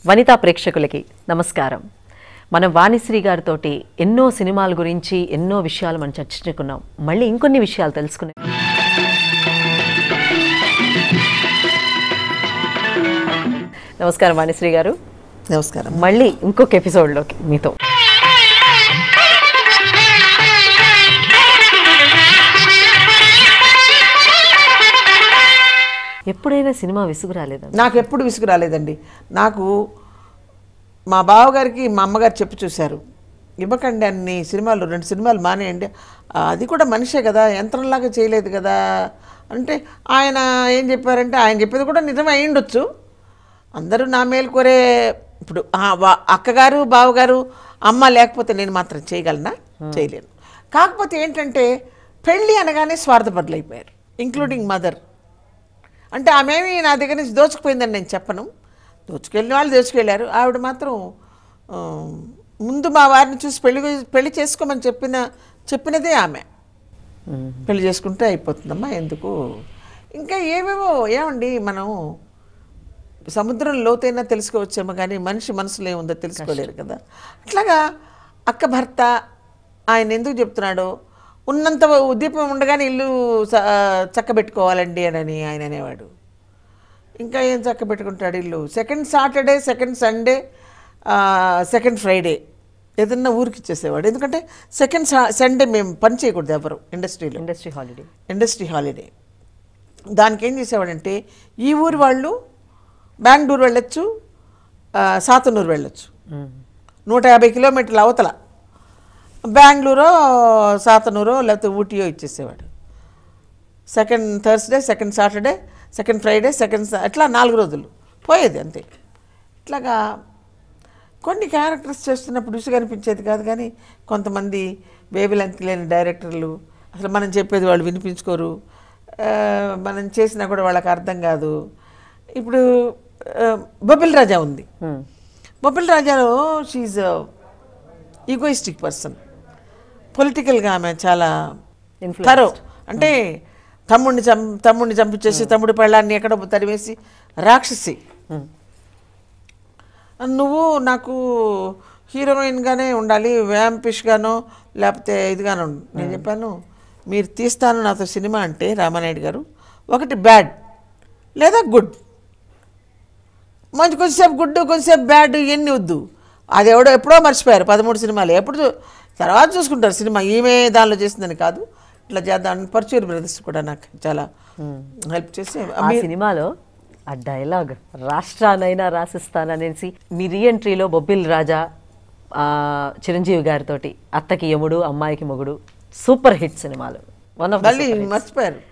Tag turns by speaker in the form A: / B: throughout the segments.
A: వనితా ప్రేక్షకులకి నమస్కారం. మనం వాణిశ్రీ గారితోటి ఎన్నో సినిమాల గురించి ఎన్నో విషయాలు మనం చర్చించుకున్నాం. మళ్ళీ ఇంకొన్ని విషయాలు తెలుసుకున్నాం. నమస్కారం వాణిశ్రీ గారు.
B: నమస్కారం.
A: మళ్ళీ ఇంకొక ఎపిసోడ్లోకి మీతో. ఎప్పుడైనా సినిమా విసుగు రాలేదా?
B: నాకు ఎప్పుడు విసుగు రాలేదండి. నాకు మా బావగారికి మా అమ్మగారు చెప్పి చూశారు, ఇవ్వకండి అన్ని సినిమాలు, 2 సినిమాలు మానేయండి, అది కూడా మనిషే కదా, యంత్రంలాగా చేయలేదు కదా అంటే ఆయన ఏం చెప్పారంటే, ఆయన చెప్పేది కూడా నిజమే అయి ఉండొచ్చు. అందరూ నా మేలు కోరే, ఇప్పుడు అక్కగారు బావగారు అమ్మ లేకపోతే నేను మాత్రం చేయగలనా? చేయలేను. కాకపోతే ఏంటంటే పెళ్ళి అనగానే స్వార్థపరులు అయిపోయారు, ఇంక్లూడింగ్ మదర్. అంటే ఆమెమి నా దగ్గర నుంచి దోచుకుపోయిందని నేను చెప్పను, దోచుకెళ్ళిన వాళ్ళు దోచుకెళ్ళారు. ఆవిడ మాత్రం ముందు మా వారిని చూసి పెళ్లి చేసుకోమని చెప్పినదే ఆమె. పెళ్లి చేసుకుంటే అయిపోతుందమ్మా, ఎందుకు ఇంకా ఏమేమో. ఏమండి, మనం సముద్రం లోతైనా తెలుసుకోవచ్చేమో కానీ మనిషి మనసులో ఏముందో తెలుసుకోలేరు కదా. అట్లాగా అక్క భర్త ఆయన ఎందుకు చెప్తున్నాడో, ఉన్నంత ఉద్దీపం ఉండగానే ఇల్లు చక్కబెట్టుకోవాలండి అని ఆయన అనేవాడు. ఇంకా ఏం చక్కబెట్టుకుంటాడు ఇల్లు? Second Saturday, second Sunday, second Friday ఏదన్నా ఊరికి ఇచ్చేసేవాడు. ఎందుకంటే సెకండ్ సండే మేము పని చేయకూడదు ఎవరు ఇండస్ట్రీలో, ఇండస్ట్రీ హాలిడే. దానికి ఏం చేసేవాడంటే, ఈ ఊరు వాళ్ళు బెంగళూరు వెళ్ళొచ్చు, సాతనూరు వెళ్ళొచ్చు, 150 కిలోమీటర్ల అవతల బెంగళూరో సాతనూరో లేకపోతే ఊటీయో ఇచ్చేసేవాడు. Second Thursday, second Saturday, second Friday, అట్లా 4 రోజులు పోయేది అంతే. ఇట్లాగా కొన్ని క్యారెక్టర్స్ చేస్తున్నప్పుడు విసుగు అనిపించేది కాదు. కానీ కొంతమంది వేవ్-లెంగ్త్ లేని డైరెక్టర్లు, అసలు మనం చెప్పేది వాళ్ళు వినిపించుకోరు, మనం చేసినా కూడా వాళ్ళకి అర్థం కాదు. ఇప్పుడు బొబ్బిల్ రాజా ఉంది. బొబ్బిల్ రాజాలో షీఈ్ ఈగోయిస్టిక్ పర్సన్. పొలిటికల్గా ఆమె చాలా థరో. అంటే తమ్ముడిని చంపించేసి తమ్ముడి పెళ్ళాన్ని ఎక్కడో తరివేసి రాక్షసి. నువ్వు నాకు హీరోయిన్గానే ఉండాలి, వ్యాంపిష్గానో లేకపోతే ఇదిగానో. నేను చెప్పాను, మీరు తీస్తాను నాతో సినిమా అంటే రామానాయుడు గారు, ఒకటి బ్యాడ్ లేదా గుడ్, మంచి కొంచెంసేపు గుడ్ కొంచెంసేపు బ్యాడ్, ఇవన్నీ వద్దు. అది ఎప్పుడో మర్చిపోయారు 13 సినిమాలు. ఎప్పుడు తర్వాత చూసుకుంటారు సినిమా ఈమె దానిలో చేసిందని కాదు, ఇట్లా చేద్దాం. పర్చూరి బ్రదర్స్ కూడా నాకు చాలా హెల్ప్ చేసి.
A: ఆ సినిమాలో ఆ డైలాగ్ రాష్ట్రానైనా రాసిస్తాననేసి మీ రీఎంట్రీలో బొబ్బిల్ రాజా చిరంజీవి గారితో అత్తకి యముడు అమ్మాయికి మొగుడు సూపర్ హిట్ సినిమాలు.
B: మళ్ళీ మర్చిపోయారు.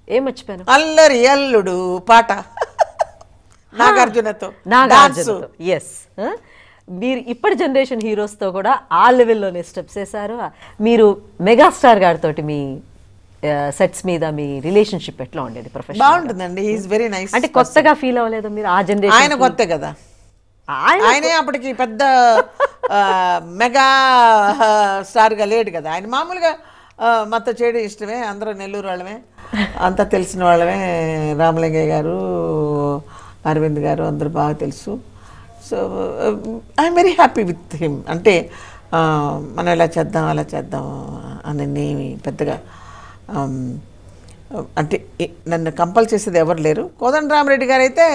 A: ఏం మర్చిపోయాను?
B: అల్లరి అల్లుడు పాట నాగార్జునతో.
A: ఎస్, మీరు ఇప్పటి జనరేషన్ హీరోస్తో కూడా ఆ లెవెల్లోనే స్టెప్స్ వేశారు. మీరు మెగాస్టార్ గారితో మీ సెట్స్ మీద మీ రిలేషన్షిప్ ఎట్లా ఉండేది? ప్రొఫెషనల్
B: బాగుంటుందండి. He is very nice.
A: అంటే కొత్తగా ఫీల్ అవ్వలేదు మీరు? ఆ జనరేషన్
B: ఆయన కొత్త కదా, ఆయనే అప్పటికి పెద్ద మెగా స్టార్గా లేడు కదా. ఆయన మామూలుగా మాతో చేయడం ఇష్టమే, అందరూ నెల్లూరు వాళ్ళమే, అంతా తెలిసిన వాళ్ళమే. రామలింగయ్య గారు, అరవింద్ గారు అందరూ బాగా తెలుసు. So I'm very happy with him. అంటే మనం ఇలా చేద్దాం అలా చేద్దాం అని పెద్దగా అంటే నన్ను కంపల్ చేసేది ఎవరు లేరు. కోదండరామరెడ్డి గారు అయితే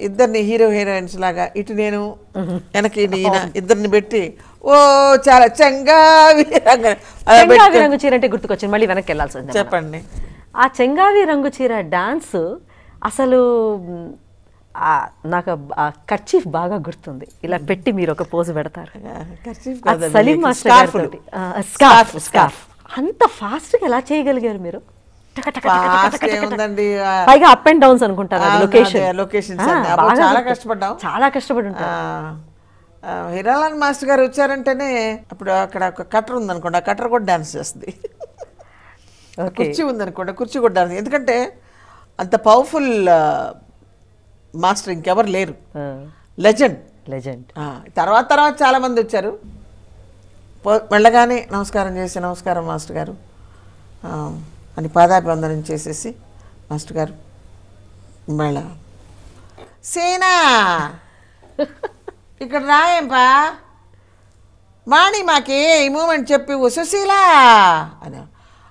B: ఇద్దరిని హీరో హీరోయిన్స్ లాగా, ఇటు నేను వెనక ఈయన, ఇద్దరిని పెట్టి ఓ చాలా చెంగావి
A: రంగు చీర అంటే గుర్తుకొచ్చింది. మళ్ళీ వెనక్కి వెళ్ళాల్సి వచ్చింది.
B: చెప్పండి.
A: ఆ చెంగావి రంగు చీర డాన్స్ అసలు నాకు ఆ కర్చీఫ్ బాగా గుర్తుంది. ఇలా పెట్టి మీరు ఒక పోజు పెడతారు. సలీం మాస్టర్ గారితోటి స్కార్ఫ్ అంత ఫాస్ట్గా ఎలా చేయగలిగారు మీరు? పైగా అప్ అండ్ డౌన్స్ అనుకుంటారు. చాలా కష్టపడి ఉంటారు.
B: హీరాలాల్ మాస్టర్ గారు వచ్చారంటేనే అప్పుడు అక్కడ ఒక కట్టర్ ఉందనుకోండి, ఆ కట్టర్ కూడా డాన్స్ చేస్తుంది. కుర్చీ ఉందనుకోండి, కుర్చీ కూడా డాన్స్. ఎందుకంటే అంత పవర్ఫుల్ మాస్టర్ ఇంకెవరు లేరు. లెజెండ్. తర్వాత చాలా మంది వచ్చారు. వెళ్ళగానే నమస్కారం చేసి, నమస్కారం మాస్టర్ గారు అని పాదాభివందనం చేసేసి, మాస్టర్ గారు మళ్ళా సీనా ఇక్కడ రాయంపా మాణి మాకి ఈ మూమెంట్ చెప్పి సుశీల అని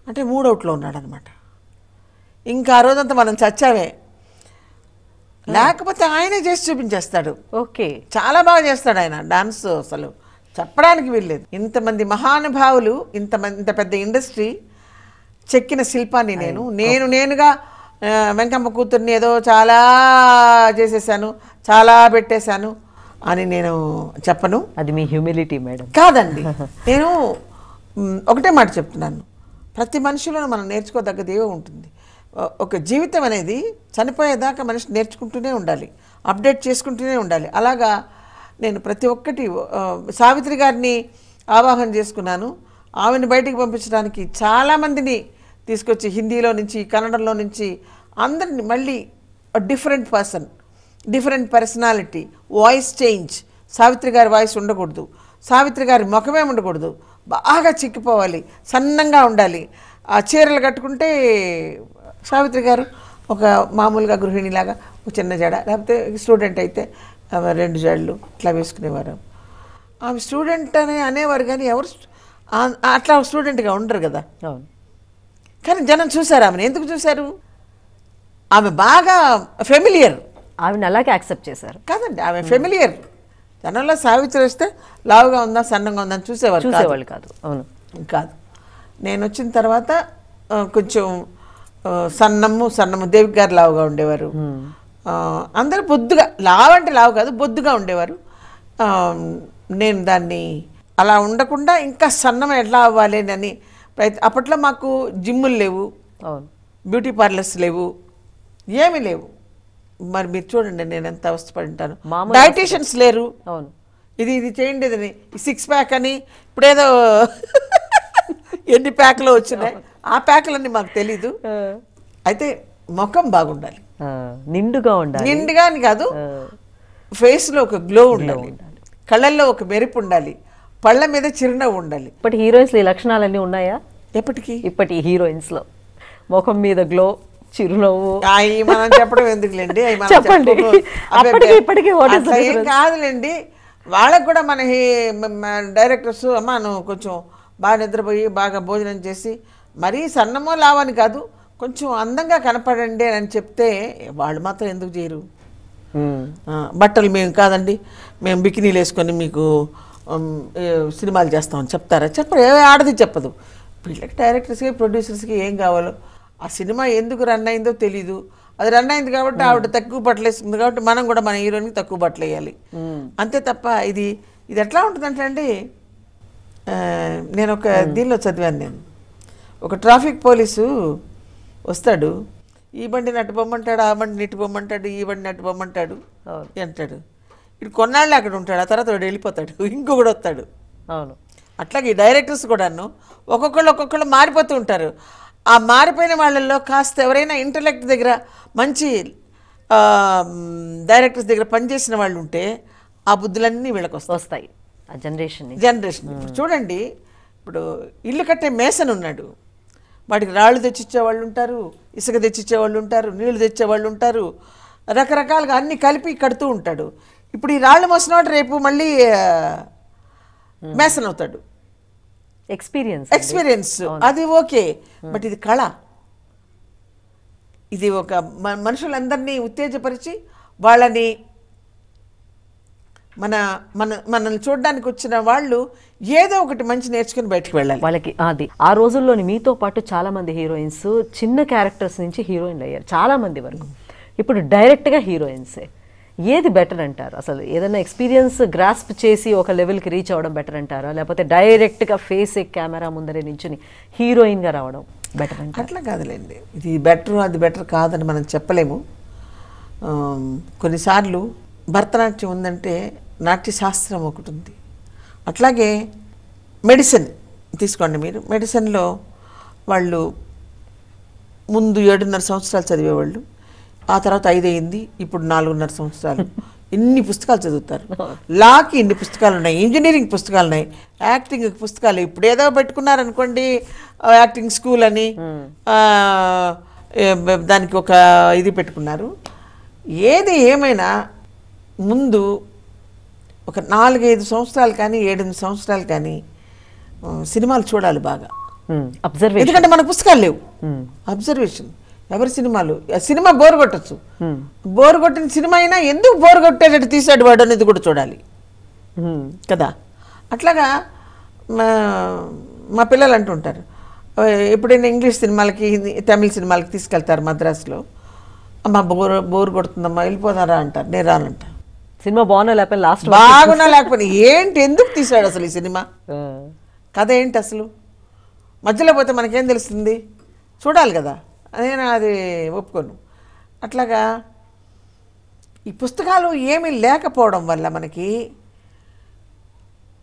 B: అంటే మూడవుట్లో ఉన్నాడు అనమాట. ఇంకా ఆ రోజంతా మనం చచ్చామే. లేకపోతే ఆయనే చేసి చూపించేస్తాడు.
A: ఓకే,
B: చాలా బాగా చేస్తాడు ఆయన డాన్స్. అసలు చెప్పడానికి వీల్లేదు. ఇంతమంది మహానుభావులు, ఇంత పెద్ద ఇండస్ట్రీ చెక్కిన శిల్పాన్ని నేనుగా వెంకమ్మ కూతుర్ని ఏదో చాలా చేసేసాను, చాలా పెట్టేశాను అని నేను చెప్పను.
A: అది మీ హ్యూమిలిటీ మేడం.
B: కాదండి, నేను ఒకటే మాట చెప్తున్నాను, ప్రతి మనిషిలోనూ మనం నేర్చుకోదగ్గది ఏవో ఉంటుంది. ఒక జీవితం అనేది చనిపోయేదాకా మనిషి నేర్చుకుంటూనే ఉండాలి, అప్డేట్ చేసుకుంటూనే ఉండాలి. అలాగా నేను ప్రతి ఒక్కటి సావిత్రి గారిని ఆవాహన చేసుకున్నాను. ఆమెను బయటికి పంపించడానికి చాలామందిని తీసుకొచ్చి హిందీలో నుంచి, కన్నడంలో నుంచి అందరిని మళ్ళీ different person, different personality, voice change. Savitri గారి వాయిస్ ఉండకూడదు, సావిత్రి గారి ముఖమే ఉండకూడదు, బాగా చిక్కిపోవాలి, సన్నంగా ఉండాలి. ఆ చీరలు కట్టుకుంటే సావిత్రి గారు ఒక మామూలుగా గృహిణిలాగా ఒక చిన్న జడ, లేకపోతే స్టూడెంట్ అయితే 2 జడలు ఇట్లా వేసుకునేవారు. ఆమె స్టూడెంట్ అని అనేవారు కానీ ఎవరు అట్లా స్టూడెంట్గా ఉండరు కదా.
A: అవును.
B: కానీ జనం చూశారు ఆమెను. ఎందుకు చూశారు? ఆమె బాగా ఫెమిలియర్.
A: ఆమెను అలాగే యాక్సెప్ట్ చేశారు.
B: కాదండి, ఆమె ఫెమిలియర్. జనంలో సావిత్రి వస్తే లావుగా ఉందా, సన్నంగా ఉందా అని చూసేవాళ్ళు
A: కాదు. అవును,
B: కాదు. నేను వచ్చిన తర్వాత కొంచెం సన్నము దేవిక గారు లావుగా ఉండేవారు. అందరూ బొద్దుగా, లావు అంటే లావు కాదు, బొద్దుగా ఉండేవారు. నేను దాన్ని అలా ఉండకుండా ఇంకా సన్నం ఎట్లా అవ్వాలి అని అప్పట్లో మాకు జిమ్ములు లేవు, బ్యూటీ పార్లర్స్ లేవు, ఏమీ లేవు. మరి మీరు చూడండి నేను ఎంత అవస్థపడి ఉంటాను. డైటీషియన్స్ లేరు.
A: అవును,
B: ఇది చేయండి, ఇది 6 ప్యాక్ అని ఇప్పుడేదో ఎన్ని ప్యాక్లో వచ్చినాయి, ఆ ప్యాక్లన్నీ మాకు తెలీదు. అయితే ముఖం బాగుండాలి,
A: నిండుగా ఉండాలి.
B: నిండుగా అని కాదు, ఫేస్లో ఒక గ్లో ఉండాలి, కళ్ళల్లో ఒక మెరుపు ఉండాలి, పళ్ళ మీద చిరునవ్వు ఉండాలి.
A: ఇప్పటి హీరోయిన్స్ ఈ లక్షణాలన్నీ ఉన్నాయా? ఇప్పటి హీరోయిన్స్ లో ముఖం మీద గ్లో, చిరునవ్వు.
B: అవి మనం చెప్పడం ఎందుకులేండి,
A: చెప్పండి.
B: ఏం కాదులేండి. వాళ్ళకు కూడా మన డైరెక్టర్స్ అమ్మా నువ్వు కొంచెం బాగా నిద్రపోయి బాగా భోజనం చేసి మరీ సన్నమో లావని కాదు, కొంచెం అందంగా కనపడండి అని చెప్తే వాళ్ళు మాత్రం ఎందుకు చేయరు? బట్టలు మేము కాదండి, మేము బికినీలు వేసుకొని మీకు సినిమాలు చేస్తామని చెప్తారా? చెప్పరు. ఆడది చెప్పదు. వీళ్ళకి డైరెక్టర్స్కి, ప్రొడ్యూసర్స్కి ఏం కావాలో, ఆ సినిమా ఎందుకు రన్ అయిందో తెలీదు. అది రన్ అయింది కాబట్టి ఆవిడ తక్కువ బట్టలు వేసుకుంది కాబట్టి మనం కూడా మన హీరోయిన్కి తక్కువ బట్టలు వేయాలి, అంతే తప్ప ఇది ఎట్లా ఉంటుందంటే అండి, నేను ఒక దీనిలో చదివాను. నేను ఒక ట్రాఫిక్ పోలీసు వస్తాడు, ఈ బండి నట్టు పొమ్మంటాడు, ఆ బండి నిట్టు పొమ్మంటాడు, ఈ బండి నట్టు పొమ్మంటాడు అంటాడు. ఇటు కొన్నాళ్ళు అక్కడ ఉంటాడు, ఆ తర్వాత వాడు వెళ్ళిపోతాడు, ఇంకొకడు వస్తాడు.
A: అవును.
B: అట్లాగే డైరెక్టర్స్ కూడాను ఒక్కొక్కళ్ళు మారిపోతూ ఉంటారు. ఆ మారిపోయిన వాళ్ళల్లో కాస్త ఎవరైనా ఇంటలెక్ట్ దగ్గర మంచి డైరెక్టర్స్ దగ్గర పనిచేసిన వాళ్ళు ఉంటే ఆ బుద్ధులన్నీ వీళ్ళకి
A: వస్తాయి. ఆ జనరేషన్
B: ఇప్పుడు చూడండి, ఇప్పుడు ఇల్లు కట్టే మేసన్ ఉన్నాడు, వాడికి రాళ్ళు తెచ్చిచ్చేవాళ్ళు ఉంటారు, ఇసుక తెచ్చిచ్చేవాళ్ళు ఉంటారు, నీళ్లు తెచ్చేవాళ్ళు ఉంటారు, రకరకాలుగా అన్ని కలిపి కడుతూ ఉంటాడు. ఇప్పుడు ఈ రాళ్ళు మోసినవాడు రేపు మళ్ళీ మేసన్ అవుతాడు. ఎక్స్పీరియన్స్ అది ఓకే, బట్ ఇది కళ. ఇది ఒక మనుషులందరినీ ఉత్తేజపరిచి వాళ్ళని మనల్ని చూడడానికి వచ్చిన వాళ్ళు ఏదో ఒకటి మంచి నేర్చుకుని బయటకు వెళ్ళాలి
A: వాళ్ళకి. అది ఆ రోజుల్లోని మీతో పాటు చాలా మంది హీరోయిన్స్ చిన్న క్యారెక్టర్స్ నుంచి హీరోయిన్లు అయ్యారు, చాలా మంది వరకు. ఇప్పుడు డైరెక్ట్గా హీరోయిన్సే. ఏది బెటర్ అంటారు? అసలు ఏదైనా ఎక్స్పీరియన్స్ గ్రాస్ప్ చేసి ఒక లెవెల్కి రీచ్ అవ్వడం బెటర్ అంటారా, లేకపోతే డైరెక్ట్గా ఫేస్ కెమెరా ముందరే నించుని హీరోయిన్గా రావడం బెటర్ అంటారు?
B: అట్లా కాదులేండి, ఇది బెటర్ అది బెటర్ కాదని మనం చెప్పలేము. కొన్నిసార్లు భరతనాట్యం ఉందంటే నాట్యశాస్త్రం ఒకటి ఉంది. అట్లాగే మెడిసిన్ తీసుకోండి మీరు. మెడిసిన్లో వాళ్ళు ముందు 7.5 సంవత్సరాలు చదివేవాళ్ళు, ఆ తర్వాత 5 అయింది, ఇప్పుడు 4.5 సంవత్సరాలు. ఇన్ని పుస్తకాలు చదువుతారు. లాకి ఇన్ని పుస్తకాలు ఉన్నాయి, ఇంజనీరింగ్ పుస్తకాలు ఉన్నాయి, యాక్టింగ్ పుస్తకాలు. ఇప్పుడు ఏదో పెట్టుకున్నారనుకోండి యాక్టింగ్ స్కూల్ అని, దానికి ఒక ఇది పెట్టుకున్నారు. ఏది ఏమైనా ముందు ఒక 4-5 సంవత్సరాలు కానీ 7-8 సంవత్సరాలు కానీ సినిమాలు చూడాలి బాగా.
A: అబ్జర్వేషన్.
B: ఎందుకంటే మన పుస్తకాలు లేవు. అబ్జర్వేషన్. ఎవరి సినిమాలు, సినిమా బోర్ కొట్టచ్చు. బోర్ కొట్టిన సినిమా అయినా ఎందుకు బోర్ కొట్టేటట్టు తీసాడు వాడు అనేది కూడా చూడాలి కదా. అట్లాగా మా పిల్లలు అంటుంటారు, ఎప్పుడైనా ఇంగ్లీష్ సినిమాలకి తమిళ సినిమాలకి తీసుకెళ్తారు మద్రాసులో, అమ్మ బోర్ కొడుతుందమ్మా వెళ్ళిపోతారా అంటారు. నేను రానంట.
A: సినిమా బాగున్నా లేకపోతే లాస్ట్
B: బాగున్నా లేకపోతే ఏంటి, ఎందుకు తీసాడు అసలు ఈ సినిమా, కథ ఏంటి అసలు, మధ్యలో పోతే మనకేం తెలుస్తుంది, చూడాలి కదా. నేను అది ఒప్పుకోను. అట్లాగా ఈ పుస్తకాలు ఏమీ లేకపోవడం వల్ల మనకి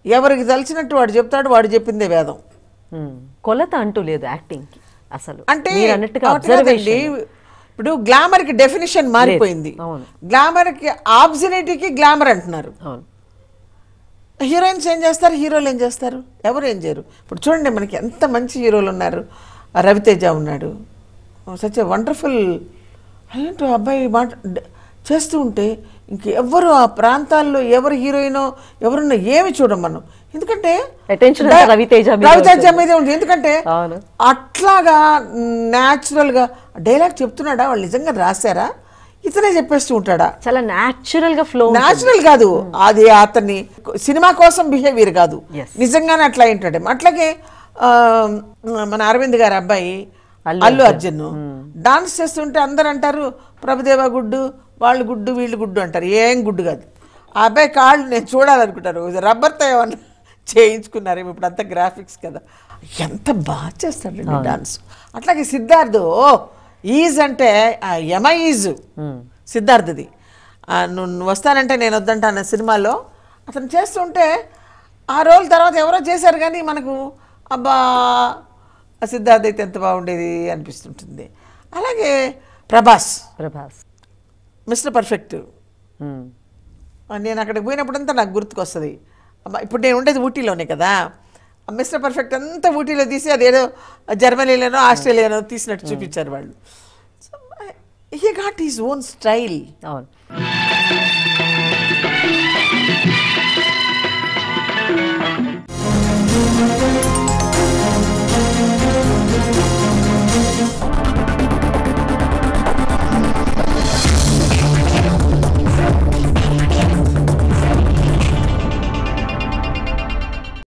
B: ఎవరికి తెలిసినట్టు వాడు చెప్తాడు, వాడు చెప్పిందే వేదం.
A: కొలత అంటూ లేదు యాక్టింగ్కి అసలు.
B: అంటే ఇప్పుడు గ్లామర్కి డెఫినేషన్ మారిపోయింది. గ్లామర్కి ఆబ్జినిటీకి గ్లామర్ అంటున్నారు. హీరోయిన్స్ ఏం చేస్తారు, హీరోలు ఏం చేస్తారు, ఎవరు ఏం చేయరు. ఇప్పుడు చూడండి మనకి ఎంత మంచి హీరోలు ఉన్నారు. రవితేజ ఉన్నాడు, సచ్ ఏ వండర్ఫుల్. ఏంటో అబ్బాయి మాట చేస్తూ ఉంటే ఇంకెవ్వరు ఆ ప్రాంతాల్లో ఎవరు హీరోయినో ఎవరున్నా ఏమి చూడం మనం. ఎందుకంటే రవితేజ మీదే ఉంది. ఎందుకంటే అట్లాగా న్యాచురల్గా డైలాగ్ చెప్తున్నాడా, వాళ్ళు నిజంగా రాశారా, ఇతనే చెప్పేస్తూ ఉంటాడా,
A: చాలా న్యాచురల్గా ఫ్లో.
B: న్యాచురల్ కాదు అది, అతన్ని సినిమా కోసం బిహేవియర్ కాదు, నిజంగానే అట్లా ఏంటాడే. అట్లాగే మన అరవింద్ గారి అబ్బాయి అల్లు అర్జున్ డాన్స్ చేస్తుంటే అందరు అంటారు ప్రభుదేవ గుడ్డు, వాళ్ళు గుడ్డు వీళ్ళు గుడ్డు అంటారు. ఏం గుడ్డు కాదు. ఆ అబ్బాయి కాళ్ళు నేను చూడాలనుకుంటారు, రబ్బర్తో ఏమన్నా చేయించుకున్నారేమో, ఇప్పుడు అంతా గ్రాఫిక్స్ కదా. ఎంత బాగా చేస్తాడండి డాన్స్. అట్లాగే సిద్ధార్థ్ ఈజ్ అంటే యమ ఈజు సిద్ధార్థది. నువ్వు వస్తానంటే నేను వద్దంటా అన్న సినిమాలో అతను చేస్తుంటే ఆ రోల్ తర్వాత ఎవరో చేశారు కానీ మనకు అబ్బా సిద్ధార్థ్ అయితే ఎంత బాగుండేది అనిపిస్తుంటుంది. అలాగే ప్రభాస్ మిస్టర్ పర్ఫెక్ట్. నేను అక్కడికి పోయినప్పుడంతా నాకు గుర్తుకొస్తుంది. ఇప్పుడు నేను ఉండేది ఊటీలోనే కదా, మిస్టర్ పర్ఫెక్ట్ అంతా ఊటీలో తీసి అదేదో జర్మనీలోనో ఆస్ట్రేలియాలో తీసినట్టు చూపించారు వాళ్ళు. He got his own style.
A: అవును.